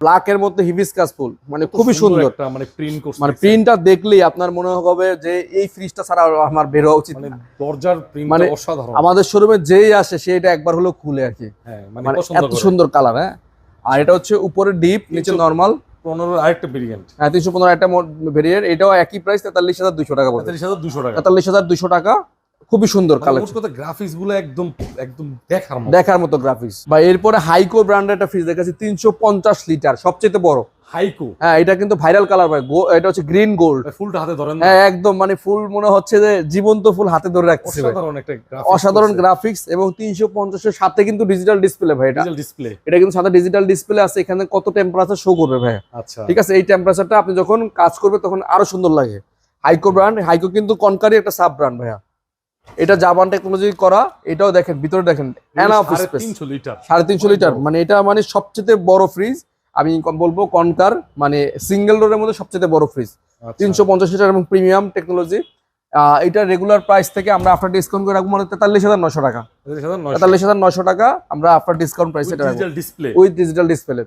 Black এর মধ্যে hibiscus ফুল, মানে খুবই সুন্দর একটা মানে প্রিন্ট করছে, মানে প্রিন্টটা দেখলেই আপনার মনে হবে যে এই ফ্রিজটা ছাড়া আমার বের হওয়া উচিত মানে না। দরজার মানে প্রিন্টটা অসাধারণ। আমাদের শোরুমে যেই আসে সে এটা একবার হলো খুলে আর কি, হ্যাঁ মানে মানে পছন্দ এত করে। সুন্দর কালার। হ্যাঁ, আর এটা হচ্ছে উপরে ডিপ নিচে নরমাল। 15 আরেকটা ভেরিয়েন্ট। হ্যাঁ 315 একটা ভেরিয়েন্ট, এটাও একই প্রাইস 43,200 টাকা পড়বে। 43,200 টাকা। 43,200 টাকা, খুবই সুন্দর মানে কালেকশন, গ্রাফিক্স গুলো একদম একদম দেখার মতো। দেখার মতো গ্রাফিক্স। বা এরপরে হাইকো ব্র্যান্ডের একটা ফ্রিজ দেখাচ্ছি 350 লিটার, সবচেয়ে বড়। হাইকো, হ্যাঁ এটা কিন্তু ভাইরাল কালার ভাই, এটা হচ্ছে গ্রিন গোল্ড। ফুলটা হাতে ধরেন না, হ্যাঁ একদম মানে ফুল মনে হচ্ছে যে জীবন্ত ফুল হাতে ধরে রাখছে ভাই। অসাধারণ একটা গ্রাফিক্স, অসাধারণ গ্রাফিক্স। এবং 350 এর সাথে কিন্তু ডিজিটাল ডিসপ্লে ভাই, এটা ডিজিটাল ডিসপ্লে। এটা কিন্তু সাথে ডিজিটাল ডিসপ্লে আছে, এখানে কত টেম্পারেচার শো করবে ভাই। আচ্ছা ঠিক আছে, এই টেম্পারেচারটা আপনি যখন কাজ করবে তখন আরো সুন্দর লাগে। হাইকো ব্র্যান্ড, হাইকো কিন্তু কনকারি একটা সাব ব্র্যান্ড ভাইয়া। এটা জাপান টেকনোলজি করা, এটাও দেখেন ভিতরে দেখেন এনাফ স্পেস, 350 লিটার। 350 লিটার, মানে এটা মানে সবচেয়ে বড় ফ্রিজ আমি বলবো কনকার, মানে সিঙ্গেল ডোরের মধ্যে সবচেয়ে বড় ফ্রিজ। 350 লিটার এবং প্রিমিয়াম টেকনোলজি। এটা রেগুলার প্রাইস থেকে আমরা আফটার ডিসকাউন্ট করে রাখবো মানে 43,900 টাকা। 43,900 টাকা আমরা আফটার ডিসকাউন্ট প্রাইসে রাখবো digital display with digital display.